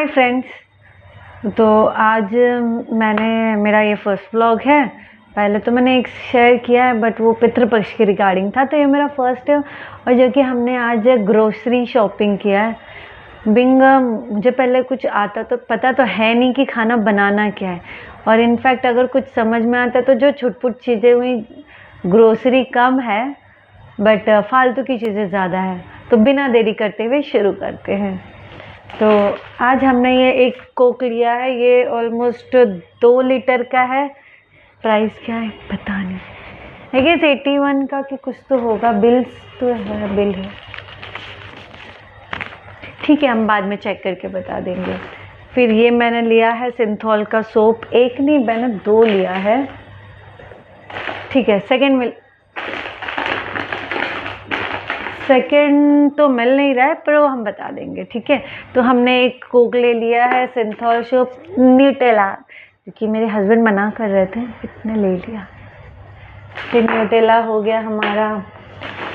Hi friends. तो आज मेरा ये फर्स्ट व्लॉग है। पहले तो मैंने एक शेयर किया है बट वो पितृपक्ष के रिगार्डिंग था, तो ये मेरा फर्स्ट है। और जो कि हमने आज ग्रोसरी शॉपिंग किया है। मुझे पहले कुछ आता तो पता तो है नहीं कि खाना बनाना क्या है, और इनफैक्ट अगर कुछ समझ में आता तो जो छुटपुट चीज़ें हुई, ग्रोसरी कम है बट फालतू की चीज़ें ज़्यादा है। तो बिना देरी करते हुए शुरू करते हैं। तो आज हमने ये एक कोक लिया है, ये ऑलमोस्ट 2 लीटर का है। प्राइस क्या है पता नहीं, आई गेस 81 का कि कुछ तो होगा। बिल्स तो है, बिल है, ठीक है, हम बाद में चेक करके बता देंगे। फिर ये मैंने लिया है सिंथॉल का सोप, एक नहीं मैंने 2 लिया है, ठीक है। सेकंड तो मिल नहीं रहा है पर वो हम बता देंगे, ठीक है। तो हमने एक कोक ले लिया है सिंथॉल सोप न्यूटेला, क्योंकि मेरे हस्बैंड मना कर रहे थे, इतने ले लिया। फिर न्यूटेला हो गया हमारा।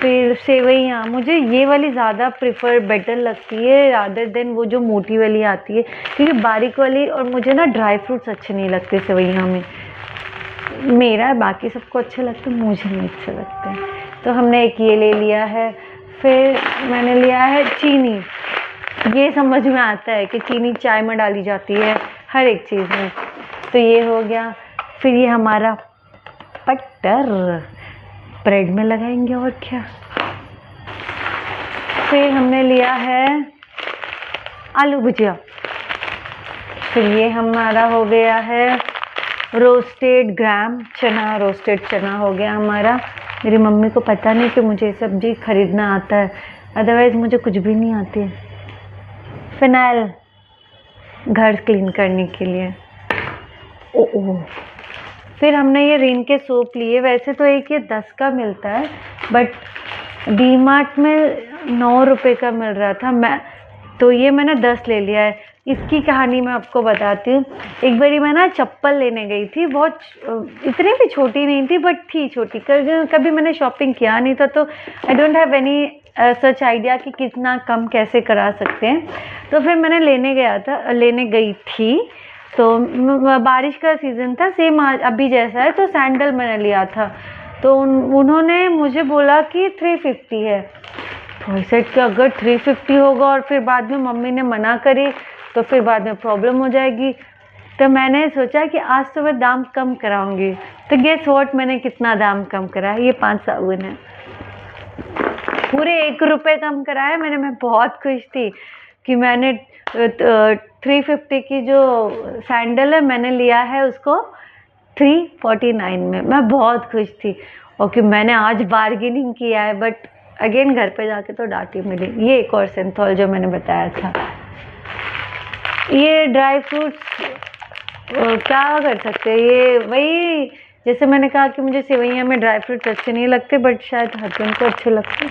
फिर सेवइयाँ, मुझे ये वाली ज़्यादा बेटर लगती है रादर देन वो जो मोटी वाली आती है, क्योंकि बारीक वाली, और मुझे ना ड्राई फ्रूट्स अच्छे नहीं लगते सेवइयाँ में। मेरा बाकी सबको अच्छे लगते, मुझे नहीं अच्छे लगते। तो हमने एक ये ले लिया है। फिर मैंने लिया है चीनी। ये समझ में आता है कि चीनी चाय में डाली जाती है हर एक चीज़ में, तो ये हो गया। फिर ये हमारा बटर ब्रेड में लगाएंगे और क्या। फिर हमने लिया है आलू भुजिया। फिर ये हमारा हो गया है रोस्टेड ग्राम चना, रोस्टेड चना हो गया हमारा। मेरी मम्मी को पता नहीं कि मुझे सब्जी खरीदना आता है, अदरवाइज़ मुझे कुछ भी नहीं आती है। फिनाइल घर क्लीन करने के लिए। ओह, फिर हमने ये रिन के सोप लिए। वैसे तो एक ये 10 का मिलता है बट डी मार्ट में 9 रुपये का मिल रहा था, तो ये मैंने 10 ले लिया है। इसकी कहानी मैं आपको बताती हूँ। एक बारी मैं ना चप्पल लेने गई थी, बहुत इतनी भी छोटी नहीं थी बट थी छोटी। कभी मैंने शॉपिंग किया नहीं था, तो I don't have any such idea कि कितना कम कैसे करा सकते हैं। तो फिर मैंने लेने गई थी। तो बारिश का सीज़न था, सेम अभी जैसा है, तो सैंडल मैंने लिया था। तो उन्होंने मुझे बोला कि 350 है। तो आई सेड कि अगर 350 होगा और फिर बाद में मम्मी ने मना करी तो फिर बाद में प्रॉब्लम हो जाएगी। तो मैंने सोचा कि आज तो मैं दाम कम कराऊंगी। तो गेस व्हाट, मैंने कितना दाम कम करा है? ये 5 साबुन है, पूरे 1 रुपये कम कराया मैंने। मैं बहुत खुश थी कि मैंने 350 की जो सैंडल है मैंने लिया है उसको 349 में। मैं बहुत खुश थी और कि मैंने आज बार्गेनिंग किया है। बट अगेन घर पे जाके तो डांटी मिली। ये एक और सिंथॉल जो मैंने बताया था। ये ड्राई फ्रूट्स क्या कर सकते हैं, ये वही जैसे मैंने कहा कि मुझे सेवइयाँ में ड्राई फ्रूट्स अच्छे नहीं लगते बट शायद हस्बैंड को अच्छे लगते,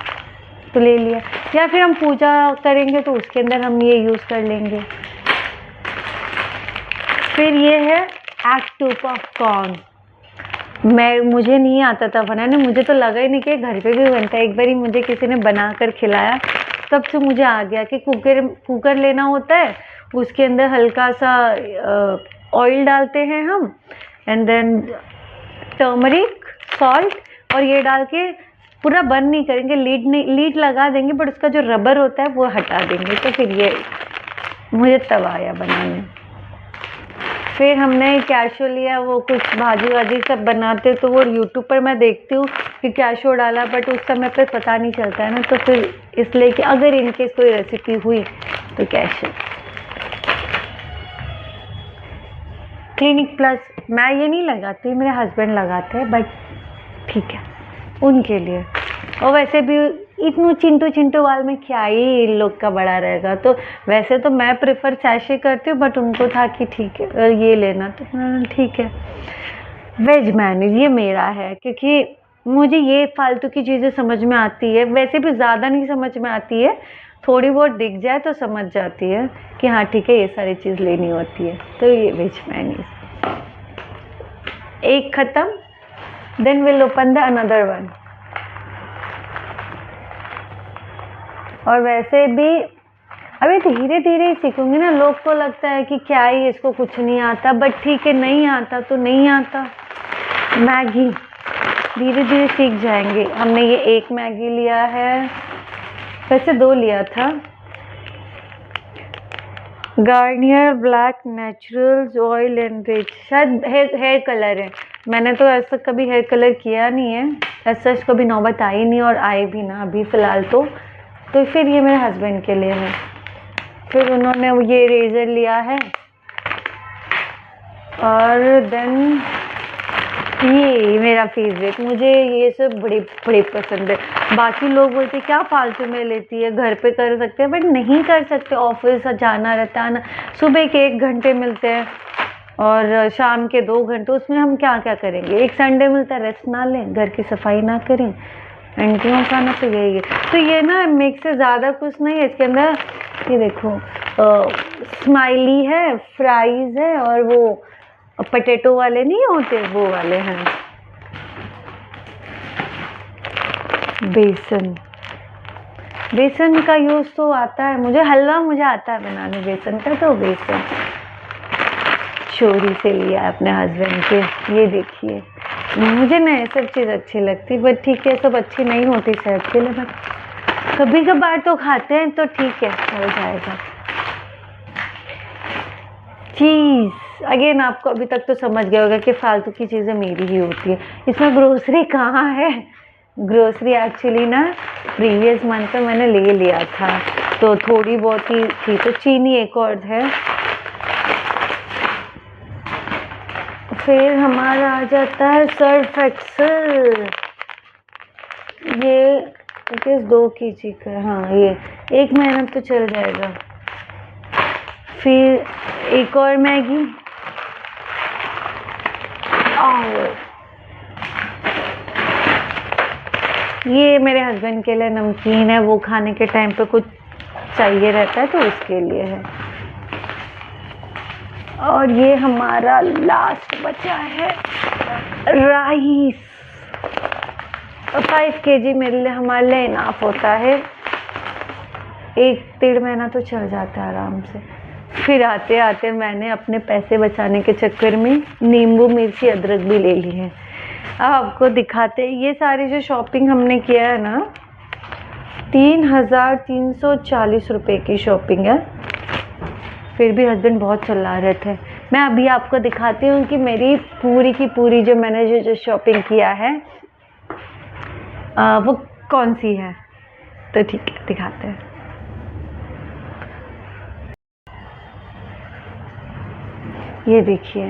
तो ले लिया। या फिर हम पूजा करेंगे तो उसके अंदर हम ये यूज़ कर लेंगे। फिर ये है एक्ट 2 पॉपकॉर्न। मुझे नहीं आता था बनाने, मुझे तो लगा ही नहीं कि घर पे भी बनता है। एक बारी मुझे किसी ने बना कर खिलाया, तब से मुझे आ गया कि कुकर लेना होता है, उसके अंदर हल्का सा ऑयल डालते हैं हम, एंड देन टर्मरिक, सॉल्ट, और ये डाल के पूरा बंद नहीं करेंगे, लीड लगा देंगे बट उसका जो रबर होता है वो हटा देंगे। तो फिर ये मुझे तब आया बनाने। फिर हमने कैशो लिया, वो कुछ भाजी वाजी सब बनाते तो वो यूट्यूब पर मैं देखती हूँ कि कैशो डाला, बट उस समय पे पता नहीं चलता है ना, तो फिर इसलिए कि अगर इनकेस कोई रेसिपी हुई तो कैशो। क्लिनिक प्लस मैं ये नहीं लगाती, मेरे हस्बैंड लगाते हैं, बट ठीक है उनके लिए। और वैसे भी इतनू चिंटू वाल में क्या ही इन लोग का बड़ा रहेगा, तो वैसे तो मैं प्रेफर सैशे करती हूँ, बट उनको था कि ठीक है ये लेना, तो ठीक है। वेज मैनीज ये मेरा है, क्योंकि मुझे ये फालतू की चीज़ें समझ में आती है। वैसे भी ज़्यादा नहीं समझ में आती है, थोड़ी बहुत दिख जाए तो समझ जाती है कि हाँ ठीक है ये सारी चीज़ लेनी होती है। तो ये वेज मैनीज एक ख़त्म, then will open the another one. और वैसे भी अभी धीरे धीरे ही सीखूंगी ना। लोग को लगता है कि क्या ही इसको कुछ नहीं आता, बट ठीक है, नहीं आता तो नहीं आता। मैगी धीरे धीरे सीख जाएंगे। हमने ये एक मैगी लिया है, वैसे 2 लिया था। Garnier black naturals oil and rich, शायद हेयर कलर है। मैंने तो ऐसा कभी हेयर कलर किया नहीं है, ऐसा कभी नौबत आई नहीं और आए भी ना अभी फ़िलहाल तो फिर ये मेरे हस्बैंड के लिए है। फिर उन्होंने ये रेज़र लिया है, और देन ये मेरा फेवरेट, मुझे ये सब बड़े बड़े पसंद है। बाकी लोग बोलते क्या फालतू में लेती है, घर पे कर सकते हैं, बट नहीं कर सकते, ऑफिस जाना रहता है ना। सुबह के 1 घंटे मिलते हैं और शाम के 2 घंटे, उसमें हम क्या क्या करेंगे। एक संडे मिलता है, रेस्ट ना लें, घर की सफाई ना करें, आंटियों का ना, तो यही है। तो ये ना मिक्स से ज़्यादा कुछ नहीं है इसके अंदर। ये देखो, स्माइली है, फ्राइज़ है, और वो पटेटो वाले नहीं होते, वो वाले हैं। बेसन का यूज़ तो आता है मुझे, हलवा मुझे आता है बनाने बेसन का। तो बेसन चोरी से लिया है अपने हस्बैंड के। ये देखिए, मुझे ना ये सब चीज़ अच्छी लगती, बट ठीक है, सब अच्छी नहीं होती सेहत के लिए, बट कभी कभार तो खाते हैं तो ठीक है, चल जाएगा। चीज़ अगेन, आपको अभी तक तो समझ गया होगा कि फालतू की चीज़ें मेरी ही होती है। इसमें ग्रोसरी कहाँ है? ग्रोसरी एक्चुअली ना प्रीवियस मंथ में मैंने ले लिया था, तो थोड़ी बहुत ही थी। तो चीनी एक और है। फिर हमारा आ जाता है सर्फ एक्सेल। ये 2 kg का, हाँ ये 1 महीना तो चल जाएगा। फिर एक और मैगी, ये मेरे हस्बैंड के लिए नमकीन है, वो खाने के टाइम पे कुछ चाहिए रहता है तो उसके लिए है। और ये हमारा लास्ट बचा है राइस, 5 kg मेरे लिए, हमारे लिए इनाफ होता है। 1-1.5 महीना तो चल जाता है आराम से। फिर आते आते मैंने अपने पैसे बचाने के चक्कर में नींबू मिर्ची अदरक भी ले ली है। अब आपको दिखाते हैं। ये सारी जो शॉपिंग हमने किया है ना, 3,340 रुपये की शॉपिंग है। फिर भी हस्बैंड बहुत चिल्ला रहे थे। मैं अभी आपको दिखाती हूँ कि मेरी पूरी की पूरी जो मैंने जो शॉपिंग किया है वो कौन सी है। तो ठीक है, दिखाते हैं। ये देखिए,